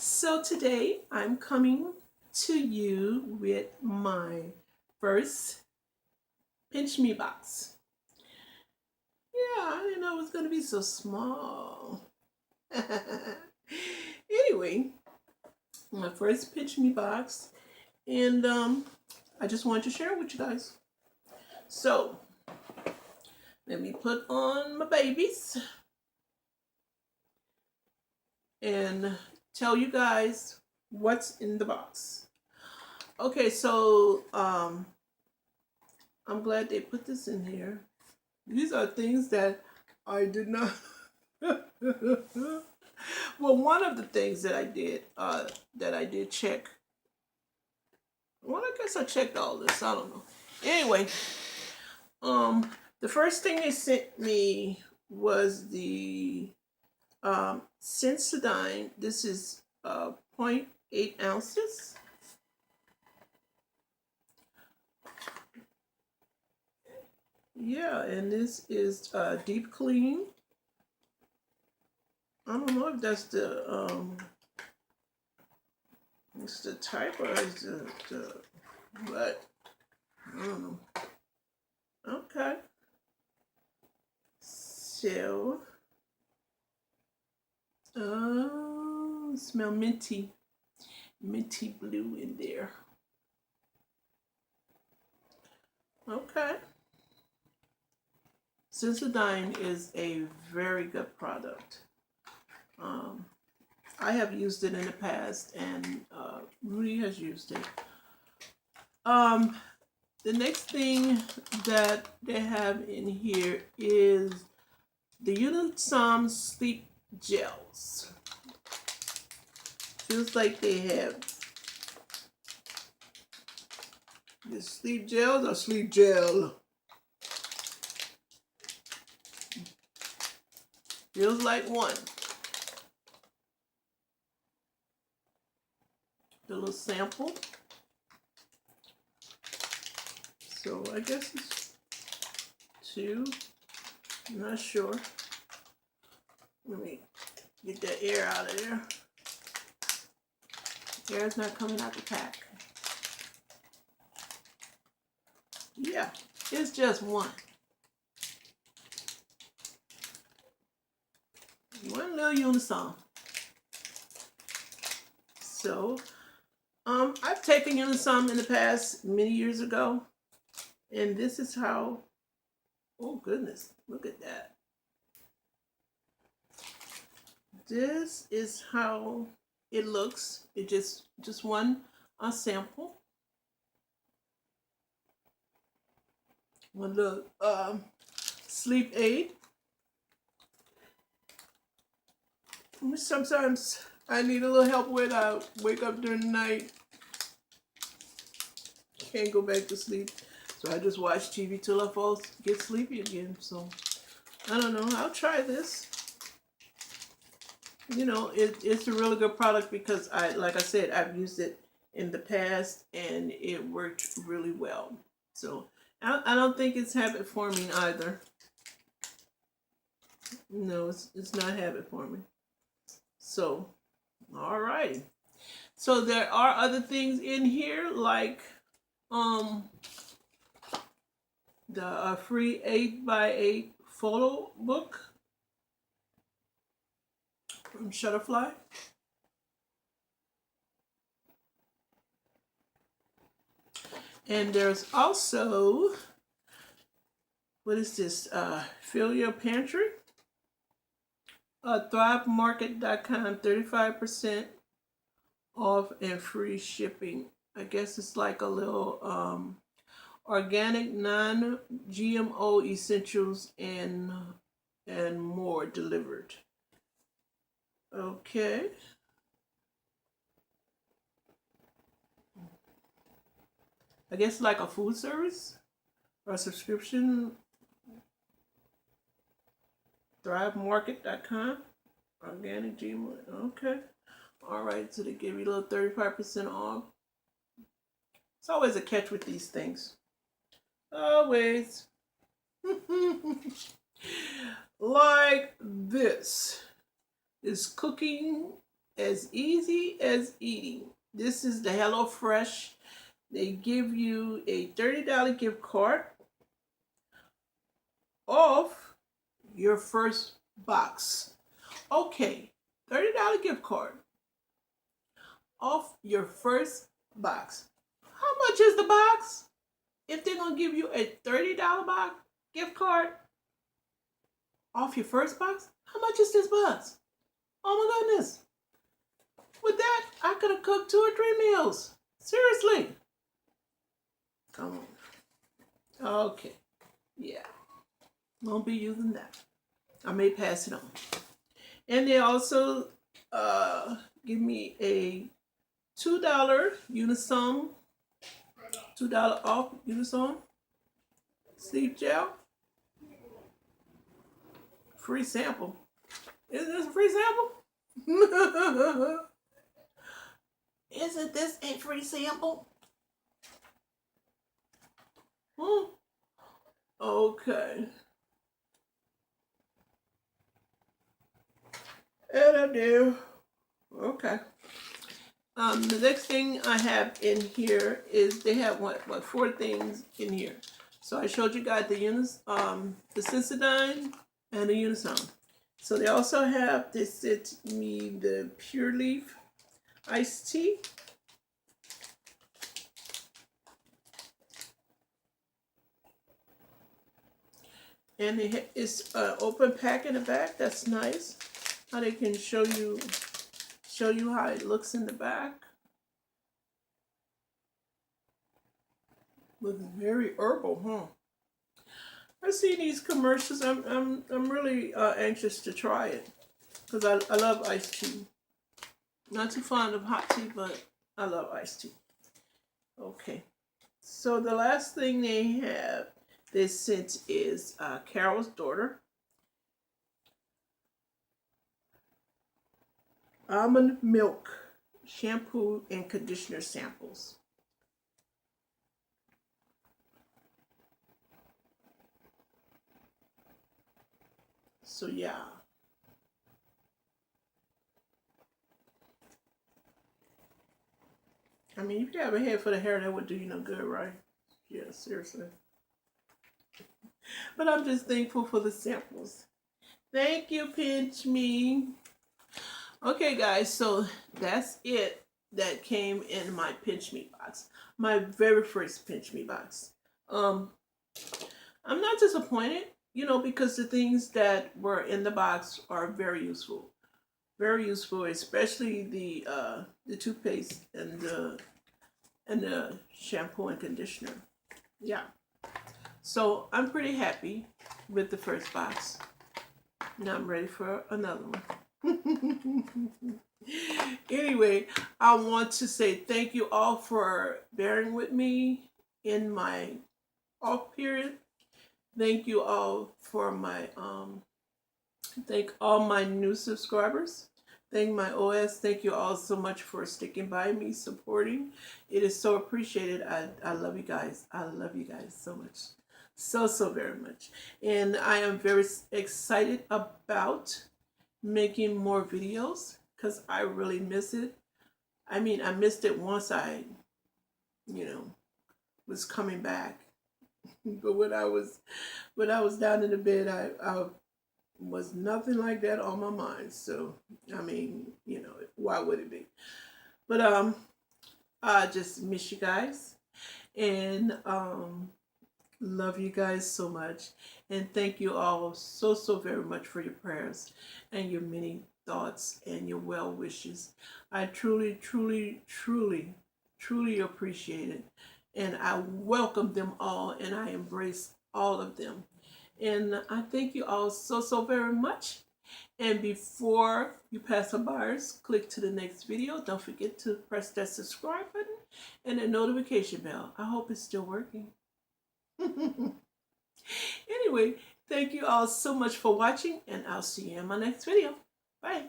So today I'm coming to you with my first Pinchme box. Yeah, I didn't know it was going to be so small. Anyway, my first Pinchme box, and I just wanted to share it with you guys. So let me put on my babies and tell you guys what's in the box. Okay, so I'm glad they put this in here. These are things that I did not well, one of the things that I did check. Well, I guess I checked all this. I don't know. Anyway, the first thing they sent me was the Sensodyne. This is 0.8 ounces. Yeah, and this is deep clean. I don't know if that's it's the type or is the what? I don't know. Okay. So, smell minty blue in there. Okay. Sensodyne is a very good product. I have used it in the past, and Rudy has used it. The next thing that they have in here is the Unisom Sleep Gels. Feels like they have the sleep gels or sleep gel. Feels like one. The little sample. So I guess it's two. I'm not sure. Let me get that air out of there. Air's not coming out the pack. Yeah, it's just one. One little Unisom. So, I've taken Unisom in the past many years ago, and this is how, oh goodness, look at that. This is how it looks. It just one sample. One little sleep aid. Sometimes I need a little help with. I wake up during the night, can't go back to sleep, so I just watch TV till I get sleepy again. So I don't know. I'll try this. You know, it's a really good product because like I said, I've used it in the past and it worked really well. So I don't think it's habit forming either. No, it's not habit forming. So, all right. So there are other things in here like the free 8x8 photo book from Shutterfly. And there's also, what is this? Fill Your Pantry. ThriveMarket.com, 35% off and free shipping. I guess it's like a little organic, non-GMO essentials and more delivered. Okay. I guess like a food service or a subscription. ThriveMarket.com. Organic GMO. Okay. All right. So they give you a little 35% off. It's always a catch with these things. Always. Like this is cooking as easy as eating. This is the HelloFresh. They give you a $30 gift card off your first box. Okay, $30 gift card off your first box. How much is the box? If they're going to give you a $30 box gift card off your first box, how much is this box? Oh my goodness. With that, I could have cooked 2 or 3 meals. Seriously. Come on. Okay. Yeah. Won't be using that. I may pass it on. And they also give me a $2 Unison, $2 off Unison sleep gel. Free sample. Is this a free sample? Isn't this a free sample? Okay. And I do. Okay. The next thing I have in here is they have what 4 things in here. So I showed you guys the Sensodyne and the Unison. So they also have, they sent me the Pure Leaf iced tea. And it's an open pack in the back. That's nice. How they can show you how it looks in the back. Looks very herbal, huh? I see these commercials. I'm really anxious to try it because I love iced tea. Not too fond of hot tea, but I love iced tea. Okay, so the last thing they sent is Carol's daughter. Almond milk shampoo and conditioner samples. So yeah. I mean, if you have a head for the hair, that would do you no good, right? Yeah, seriously. But I'm just thankful for the samples. Thank you, Pinchme. Okay, guys, so that's it that came in my Pinchme box. My very first Pinchme box. I'm not disappointed, you know, because the things that were in the box are very useful. Very useful, especially the toothpaste and the shampoo and conditioner. Yeah. So I'm pretty happy with the first box. Now I'm ready for another one. Anyway, I want to say thank you all for bearing with me in my off period. Thank you all for my thank all my new subscribers. Thank my OS. Thank you all so much for sticking by me, supporting. It is so appreciated. I love you guys. I love you guys so much. So very much. And I am very excited about making more videos because I really miss it. I mean, I missed it once I, you know, was coming back. But when I was down in the bed, I was nothing like that on my mind. So, I mean, you know, why would it be? But I just miss you guys. And love you guys so much. And thank you all so very much for your prayers and your many thoughts and your well wishes. I truly appreciate it. And I welcome them all and I embrace all of them. And I thank you all so very much. And before you pass on buyers, click to the next video. Don't forget to press that subscribe button and the notification bell. I hope it's still working. Anyway, thank you all so much for watching, and I'll see you in my next video. Bye.